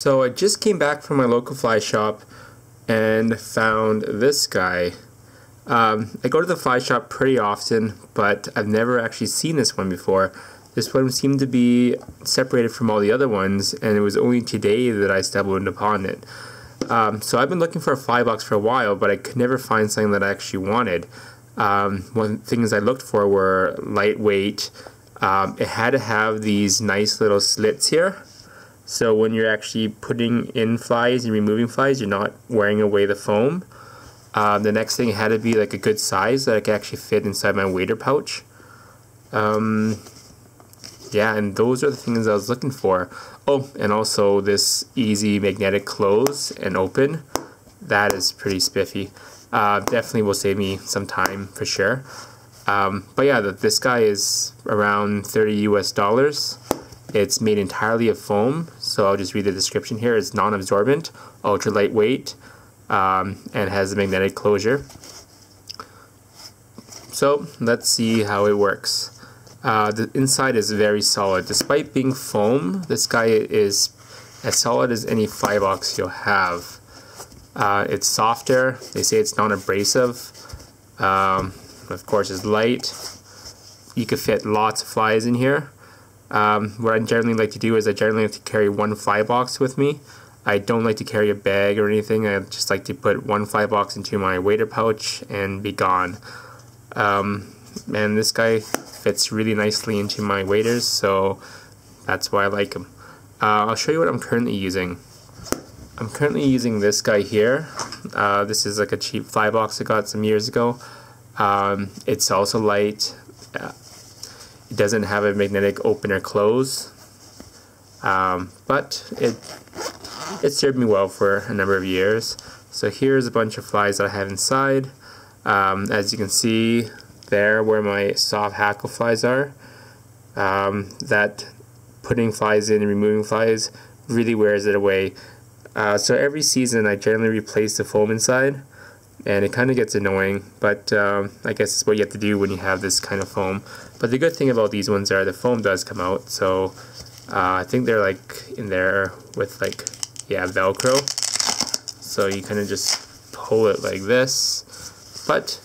So I just came back from my local fly shop and found this guy. I go to the fly shop pretty often, but I've never actually seen this one before. This one seemed to be separated from all the other ones, and it was only today that I stumbled upon it. So I've been looking for a fly box for a while, but I could never find something that I actually wanted. One of the things I looked for were lightweight. It had to have these nice little slits here. So when you're actually putting in flies and removing flies, you're not wearing away the foam. The next thing had to be like a good size that I could actually fit inside my wader pouch. Yeah, and those are the things I was looking for. Oh, and also this easy magnetic close and open. That is pretty spiffy. Definitely will save me some time for sure. But yeah, this guy is around $30 US. It's made entirely of foam, so I'll just read the description here. It's non-absorbent, ultra lightweight, and has a magnetic closure. So let's see how it works. The inside is very solid. Despite being foam, this guy is as solid as any fly box you'll have. It's softer. They say it's non-abrasive. Of course, it's light. You could fit lots of flies in here. What I generally like to do is I generally like to carry one fly box with me. I don't like to carry a bag or anything. I just like to put one fly box into my wader pouch and be gone. And this guy fits really nicely into my waders, so that's why I like him. I'll show you what I'm currently using. I'm currently using this guy here. This is like a cheap fly box I got some years ago. It's also light. It doesn't have a magnetic open or close, but it served me well for a number of years. So here's a bunch of flies that I have inside. As you can see there where my soft hackle flies are, that putting flies in and removing flies really wears it away. So every season I generally replace the foam inside, and it kind of gets annoying, but I guess it's what you have to do when you have this kind of foam. But the good thing about these ones are the foam does come out, so I think they're like in there with like, yeah, Velcro. So you kind of just pull it like this, but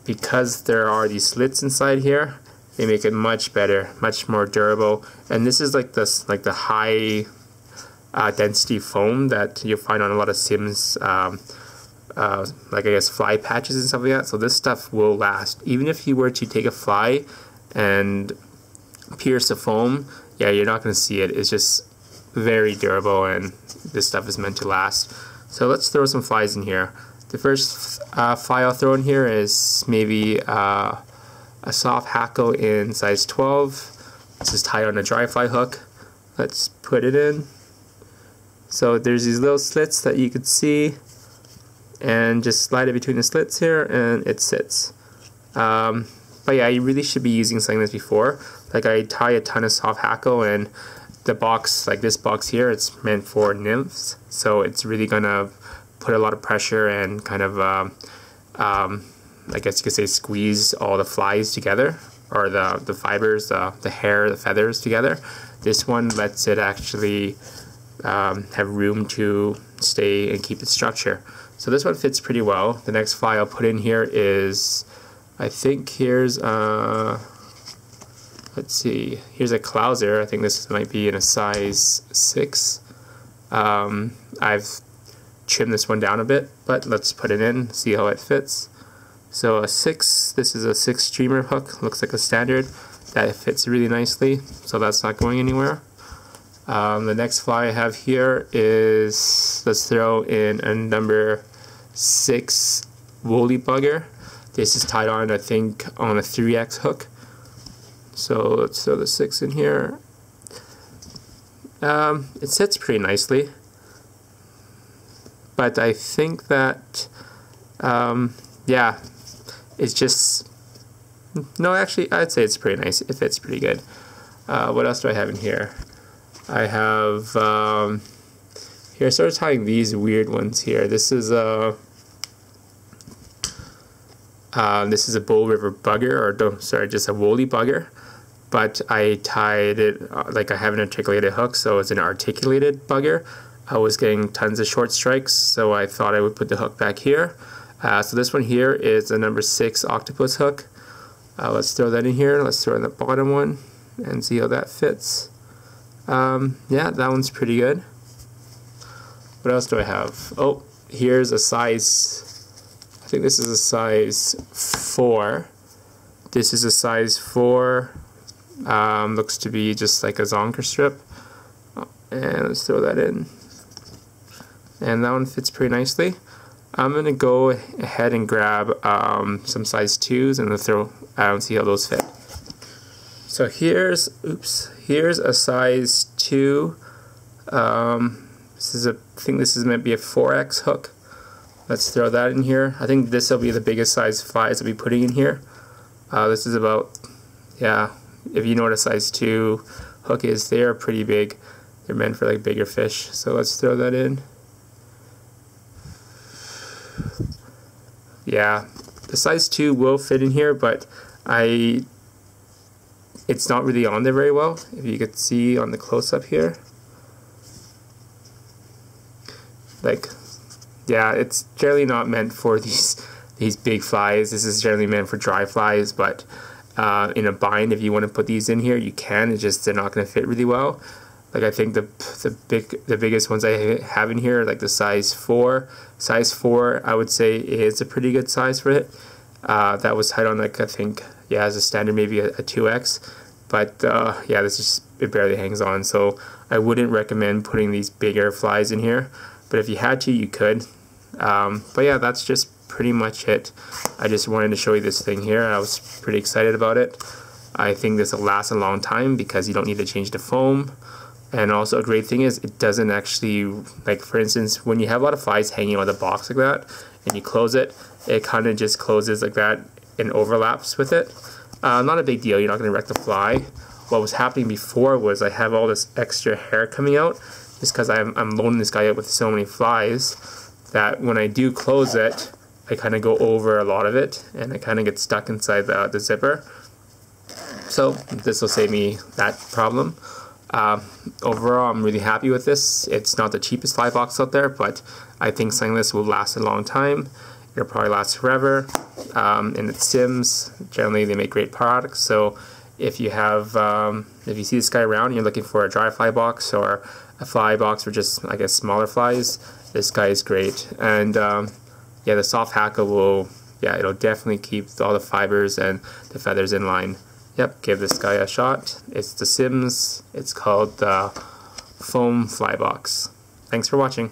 because there are these slits inside here, they make it much better, much more durable. And this is like this, like the high density foam that you'll find on a lot of Sims, like I guess fly patches and stuff like that. So this stuff will last. Even if you were to take a fly and pierce the foam, yeah, you're not going to see it. It's just very durable, and this stuff is meant to last. So let's throw some flies in here. The first fly I'll throw in here is maybe a soft hackle in size 12. This is tied on a dry fly hook. Let's put it in. So there's these little slits that you could see, and just slide it between the slits here and it sits. But yeah, you really should be using something like this before. Like I tie a ton of soft hackle, and the box, like this box here, it's meant for nymphs, so it's really gonna put a lot of pressure and kind of I guess you could say squeeze all the flies together, or the fibers, the hair, the feathers together. This one lets it actually have room to stay and keep its structure. So this one fits pretty well. The next fly I'll put in here is, I think here's let's see, here's a clouser. I think this might be in a size 6. I've trimmed this one down a bit, but let's put it in, see how it fits. So a 6, this is a 6 streamer hook, looks like a standard. That fits really nicely, so that's not going anywhere. The next fly I have here is, let's throw in a number 6 woolly bugger. This is tied on, I think, on a 3X hook. So let's throw the 6 in here. It sits pretty nicely, but I think that, yeah, it's just, no, actually, I'd say it's pretty nice. It fits pretty good. What else do I have in here? I have, here I started tying these weird ones here. This is a Bull River bugger, or sorry, just a woolly bugger. but I tied it, like I have an articulated hook, so it's an articulated bugger. I was getting tons of short strikes, so I thought I would put the hook back here. So this one here is a number 6 Octopus Hook. Let's throw that in here. Let's throw in the bottom one and see how that fits. Yeah, that one's pretty good. What else do I have? Oh, here's a size, I think this is a size 4. This is a size 4. Looks to be just like a zonker strip. And let's throw that in. And that one fits pretty nicely. I'm going to go ahead and grab some size 2s and throw see how those fit. So here's a size 2. I think this is meant to be a 4X hook. Let's throw that in here. I think this will be the biggest size flies I'll be putting in here. This is about, yeah, if you know what a size 2 hook is, they are pretty big. They're meant for like bigger fish. So let's throw that in. Yeah, the size 2 will fit in here, but it's not really on there very well. If you could see on the close-up here. Like, yeah, it's generally not meant for these big flies. This is generally meant for dry flies, but in a bind, if you want to put these in here, you can. It's just they're not going to fit really well. Like, I think the biggest ones I have in here are like the size 4. Size 4, I would say, is a pretty good size for it. That was tied on, like, I think, yeah, as a standard, maybe a 2X. But yeah, it barely hangs on. So I wouldn't recommend putting these bigger flies in here. But if you had to, you could. But yeah, that's just pretty much it. I just wanted to show you this thing here. I was pretty excited about it. I think this will last a long time because you don't need to change the foam. And also a great thing is it doesn't actually, like for instance, when you have a lot of flies hanging on the box like that and you close it, it kind of just closes like that and overlaps with it. Not a big deal, you're not going to wreck the fly. What was happening before was I have all this extra hair coming out just because I'm loading this guy up with so many flies that when I do close it, I kind of go over a lot of it and it kind of gets stuck inside the zipper. So this will save me that problem. Overall, I'm really happy with this. It's not the cheapest fly box out there, but I think something like this will last a long time. It'll probably last forever. And it's Sims. Generally, they make great products. So if you have, if you see this guy around and you're looking for a dry fly box or a fly box for just, I guess, smaller flies, this guy is great. And yeah, the soft hackle will, yeah, it'll definitely keep all the fibers and the feathers in line. Yep, give this guy a shot. It's the Sims. It's called the Foam Fly Box. Thanks for watching.